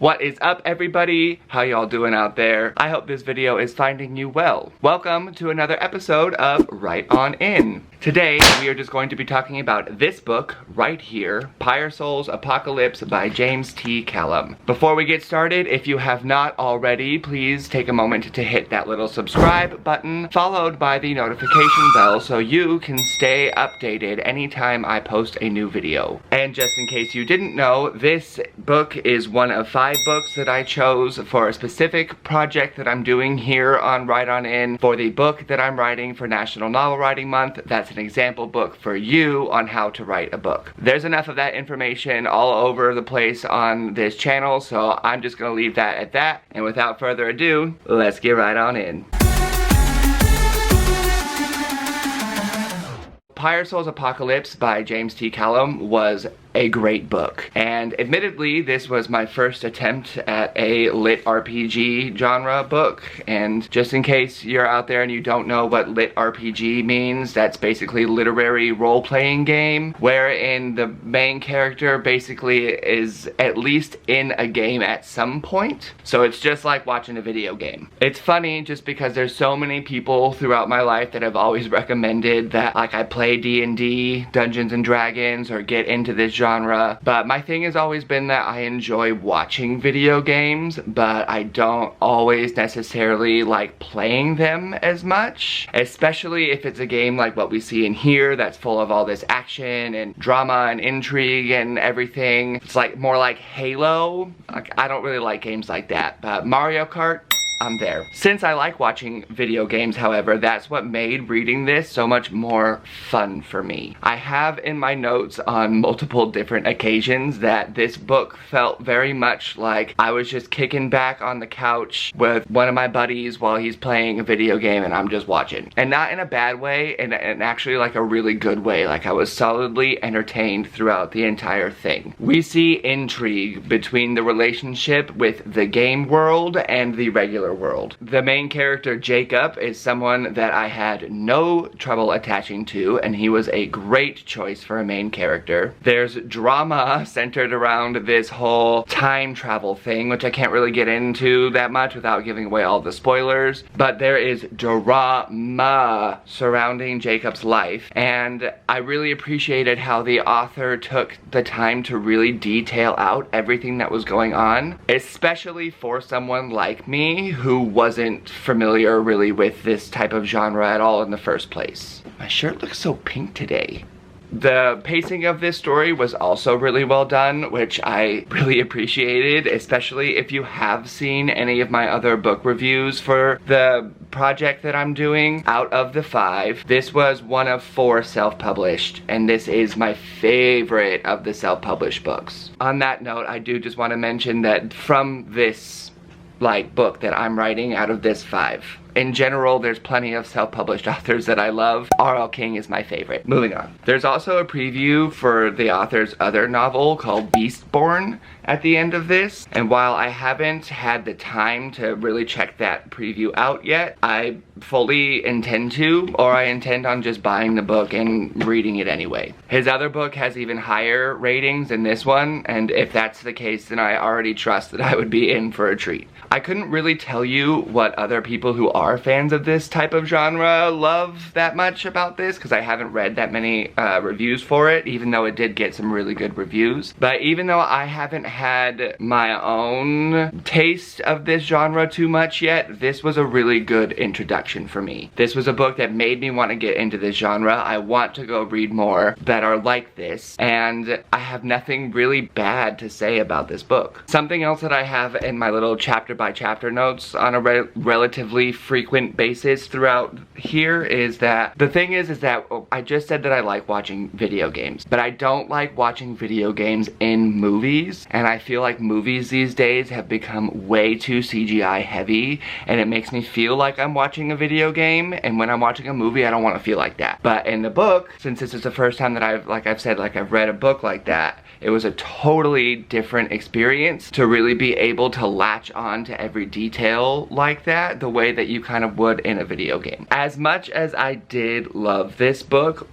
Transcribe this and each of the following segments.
What is up, everybody? How y'all doing out there? I hope this video is finding you well. Welcome to another episode of Right On In. Today, we are just going to be talking about this book right here, Pyresouls Apocalypse by James T. Callum. Before we get started, if you have not already, please take a moment to hit that little subscribe button, followed by the notification bell so you can stay updated anytime I post a new video. And just in case you didn't know, this book is one of 5 books that I chose for a specific project that I'm doing here on Right On In for the book that I'm writing for National Novel Writing Month. That's an example book for you on how to write a book. There's enough of that information all over the place on this channel, so I'm just gonna leave that at that. And without further ado, let's get right on in. Pyresouls Apocalypse by James T. Callum was a great book, and admittedly this was my first attempt at a LitRPG genre book. And just in case you're out there and you don't know what LitRPG means, that's basically literary role-playing game, wherein the main character basically is at least in a game at some point. So it's just like watching a video game. It's funny just because there's so many people throughout my life that have always recommended that like I play D&D, Dungeons and Dragons, or get into this genre, but my thing has always been that I enjoy watching video games, but I don't always necessarily like playing them as much, especially if it's a game like what we see in here that's full of all this action and drama and intrigue and everything. It's like more like Halo. Like, I don't really like games like that, but Mario Kart, I'm there. Since I like watching video games, however, that's what made reading this so much more fun for me. I have in my notes on multiple different occasions that this book felt very much like I was just kicking back on the couch with one of my buddies while he's playing a video game and I'm just watching. And not in a bad way, and actually like a really good way. Like I was solidly entertained throughout the entire thing. We see intrigue between the relationship with the game world and the regular world. The main character, Jacob, is someone that I had no trouble attaching to, and he was a great choice for a main character. There's drama centered around this whole time travel thing, which I can't really get into that much without giving away all the spoilers, but there is drama surrounding Jacob's life, and I really appreciated how the author took the time to really detail out everything that was going on, especially for someone like me who wasn't familiar really with this type of genre at all in the first place. My shirt looks so pink today. The pacing of this story was also really well done, which I really appreciated, especially if you have seen any of my other book reviews for the project that I'm doing. Out of the 5, this was one of 4 self-published, and this is my favorite of the self-published books. On that note, I do just want to mention that from this book that I'm writing, out of this 5, in general, there's plenty of self-published authors that I love. R.L. King is my favorite. Moving on. There's also a preview for the author's other novel called Beastborn at the end of this, and while I haven't had the time to really check that preview out yet, I fully intend to, or I intend on just buying the book and reading it anyway. His other book has even higher ratings than this one, and if that's the case, then I already trust that I would be in for a treat. I couldn't really tell you what other people who are fans of this type of genre love that much about this, because I haven't read that many reviews for it, even though it did get some really good reviews. But even though I haven't had my own taste of this genre too much yet, this was a really good introduction for me. This was a book that made me want to get into this genre. I want to go read more that are like this, and I have nothing really bad to say about this book. Something else that I have in my little chapter by chapter notes on a relatively frequent basis throughout here is that the thing is that I just said that I like watching video games, but I don't like watching video games in movies, and I feel like movies these days have become way too CGI heavy, and it makes me feel like I'm watching a video game, and when I'm watching a movie I don't want to feel like that. But in the book, since this is the first time that I've read a book like that, it was a totally different experience to really be able to latch on to every detail like that, the way that you kind of would in a video game. As much as I did love this book,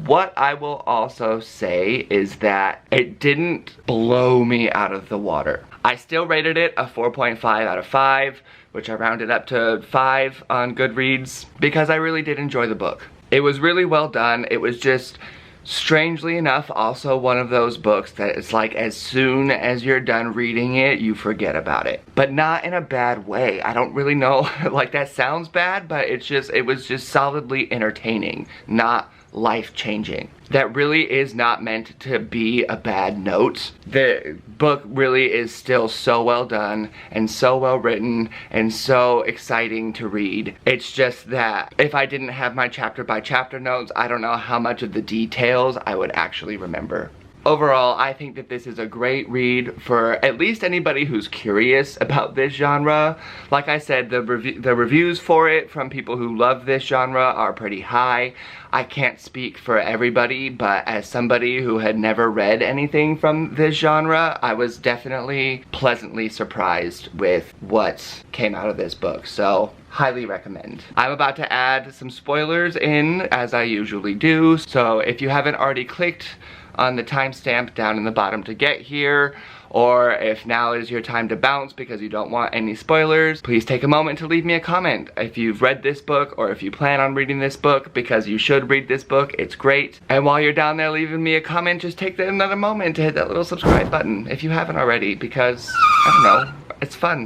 what I will also say is that it didn't blow me out of the water. I still rated it a 4.5 out of 5, which I rounded up to 5 on Goodreads, because I really did enjoy the book. It was really well done. It was just, strangely enough, also one of those books that it's like as soon as you're done reading it, you forget about it. But not in a bad way. I don't really know, like that sounds bad, but it was just solidly entertaining, not life-changing. That really is not meant to be a bad note. The book really is still so well done and so well written and so exciting to read. It's just that if I didn't have my chapter by chapter notes, I don't know how much of the details I would actually remember. Overall, I think that this is a great read for at least anybody who's curious about this genre. Like I said, the reviews for it from people who love this genre are pretty high. I can't speak for everybody, but as somebody who had never read anything from this genre, I was definitely pleasantly surprised with what came out of this book. So, highly recommend. I'm about to add some spoilers in, as I usually do. So if you haven't already clicked on the timestamp down in the bottom to get here, or if now is your time to bounce because you don't want any spoilers, please take a moment to leave me a comment if you've read this book or if you plan on reading this book, because you should read this book. It's great. And while you're down there leaving me a comment, just take another moment to hit that little subscribe button if you haven't already, because, I don't know, it's fun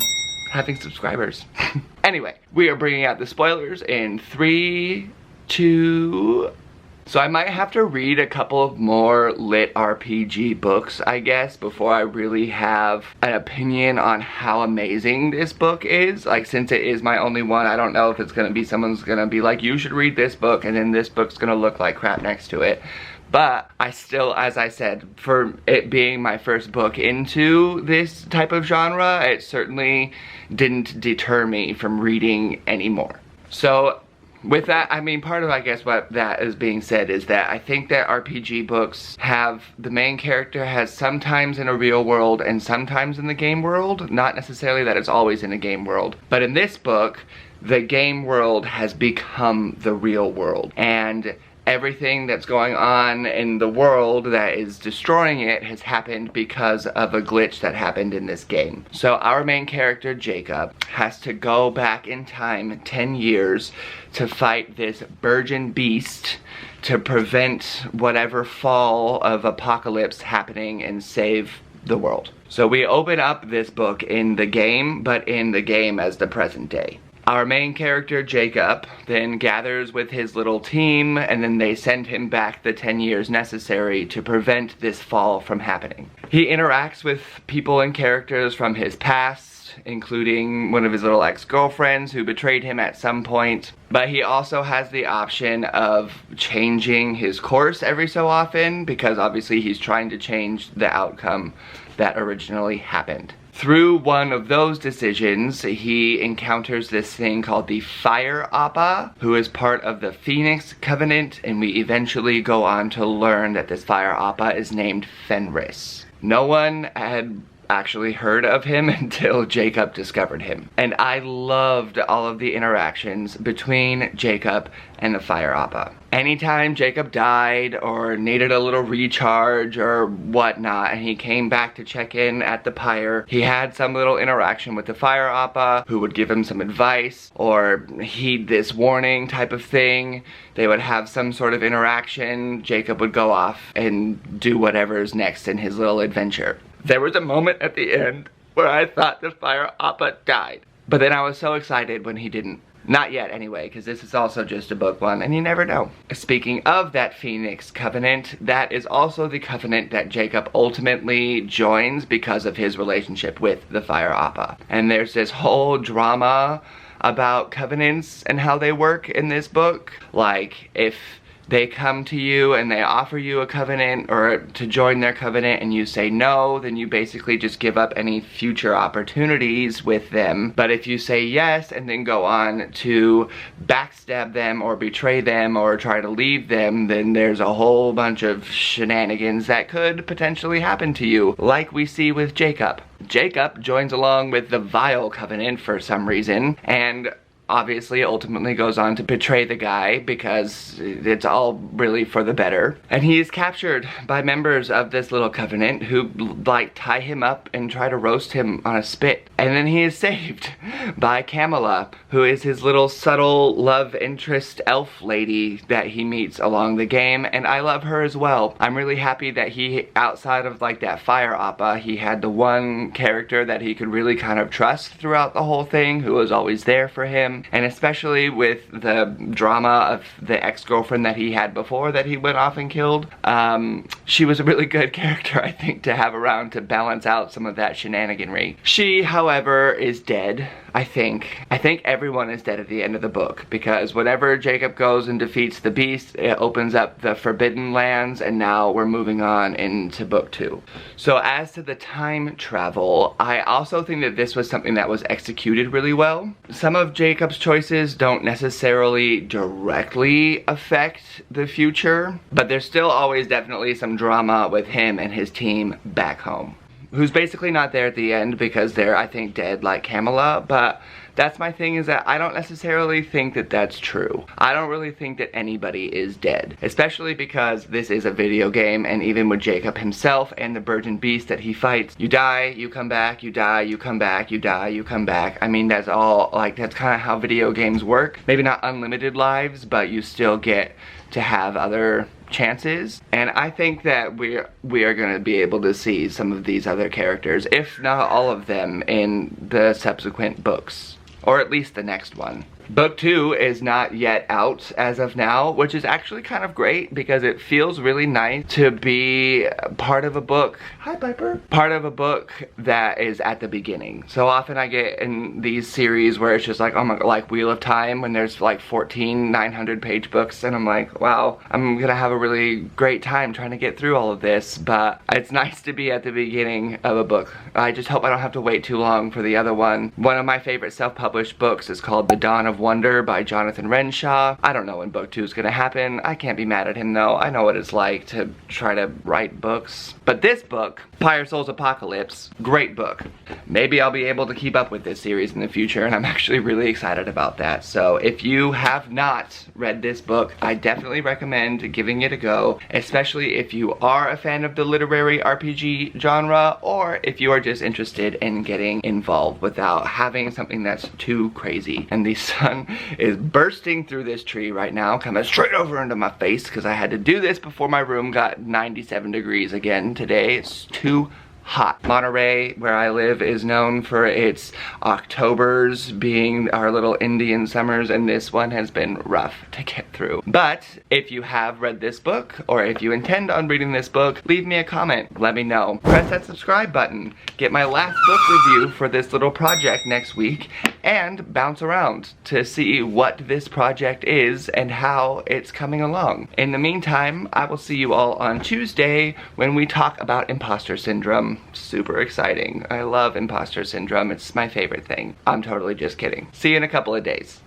having subscribers. Anyway, we are bringing out the spoilers in 3, 2... So I might have to read a couple of more LitRPG books, I guess, before I really have an opinion on how amazing this book is. Like, since it is my only one, I don't know if it's gonna be someone's gonna be like, you should read this book, and then this book's gonna look like crap next to it. But I still, as I said, for it being my first book into this type of genre, it certainly didn't deter me from reading anymore. So, with that, I mean, part of, I guess, what that is being said is that I think that RPG books have, the main character has sometimes in a real world and sometimes in the game world. Not necessarily that it's always in a game world. But in this book, the game world has become the real world. And everything that's going on in the world that is destroying it has happened because of a glitch that happened in this game. So our main character, Jacob, has to go back in time 10 years to fight this burgeon beast to prevent whatever fall of apocalypse happening and save the world. So we open up this book in the game, but in the game as the present day. Our main character, Jacob, then gathers with his little team, and then they send him back the 10 years necessary to prevent this fall from happening. He interacts with people and characters from his past, including one of his little ex-girlfriends who betrayed him at some point. But he also has the option of changing his course every so often, because obviously he's trying to change the outcome that originally happened. Through one of those decisions, he encounters this thing called the Fire Appa, who is part of the Phoenix Covenant, and we eventually go on to learn that this Fire Appa is named Fenris. No one had actually heard of him until Jacob discovered him. And I loved all of the interactions between Jacob and the Fire Appa. Anytime Jacob died or needed a little recharge or whatnot, and he came back to check in at the pyre, he had some little interaction with the Fire Appa who would give him some advice or heed this warning type of thing. They would have some sort of interaction. Jacob would go off and do whatever's next in his little adventure. There was a moment at the end where I thought the Fire Appa died. But then I was so excited when he didn't. Not yet anyway, because this is also just a book one, and you never know. Speaking of that Phoenix Covenant, that is also the covenant that Jacob ultimately joins because of his relationship with the Fire Appa. And there's this whole drama about covenants and how they work in this book. Like, if they come to you and they offer you a covenant or to join their covenant and you say no, then you basically just give up any future opportunities with them. But if you say yes and then go on to backstab them or betray them or try to leave them, then there's a whole bunch of shenanigans that could potentially happen to you, like we see with Jacob. Jacob joins along with the Vile Covenant for some reason, and obviously ultimately goes on to betray the guy because it's all really for the better. And he is captured by members of this little covenant who like tie him up and try to roast him on a spit. And then he is saved by Camilla, who is his little subtle love interest elf lady that he meets along the game, and I love her as well. I'm really happy that he, outside of like that fire oppa, he had the one character that he could really kind of trust throughout the whole thing, who was always there for him. And especially with the drama of the ex-girlfriend that he had before that he went off and killed, she was a really good character, I think, to have around to balance out some of that shenaniganry. She, however, is dead. I think everyone is dead at the end of the book, because whenever Jacob goes and defeats the beast, it opens up the Forbidden Lands, and now we're moving on into book 2. So as to the time travel, I also think that this was something that was executed really well. Some of Jacob's choices don't necessarily directly affect the future, but there's still always definitely some drama with him and his team back home, who's basically not there at the end because they're, I think, dead like Camilla. But that's my thing, is that I don't necessarily think that that's true. I don't really think that anybody is dead, especially because this is a video game, and even with Jacob himself and the Virgin Beast that he fights, you die, you come back, you die, you come back, you die, you come back. I mean, that's all, like, that's kind of how video games work. Maybe not unlimited lives, but you still get to have other chances. And I think that we are going to be able to see some of these other characters, if not all of them, in the subsequent books, or at least the next one. Book 2 is not yet out as of now, which is actually kind of great because it feels really nice to be part of a book. Hi, Piper. Part of a book that is at the beginning. So often I get in these series where it's just like, oh my god, like Wheel of Time, when there's like 14 900-page books, and I'm like, wow, I'm gonna have a really great time trying to get through all of this. But it's nice to be at the beginning of a book. I just hope I don't have to wait too long for the other one. One of my favorite self-published books is called The Dawn of Wonder by Jonathan Renshaw. I don't know when book 2 is gonna happen. I can't be mad at him though. I know what it's like to try to write books. But this book, Pyresouls Apocalypse, great book. Maybe I'll be able to keep up with this series in the future, and I'm actually really excited about that. So if you have not read this book, I definitely recommend giving it a go, especially if you are a fan of the literary RPG genre, or if you are just interested in getting involved without having something that's too crazy. And the sun is bursting through this tree right now, coming straight over into my face, because I had to do this before my room got 97 degrees again today. It's too hot. Monterey, where I live, is known for its Octobers being our little Indian summers, and this one has been rough to get through. But if you have read this book, or if you intend on reading this book, leave me a comment. Let me know. Press that subscribe button. Get my last book review for this little project next week, and bounce around to see what this project is and how it's coming along. In the meantime, I will see you all on Tuesday when we talk about imposter syndrome. Super exciting. I love imposter syndrome. It's my favorite thing. I'm totally just kidding. See you in a couple of days.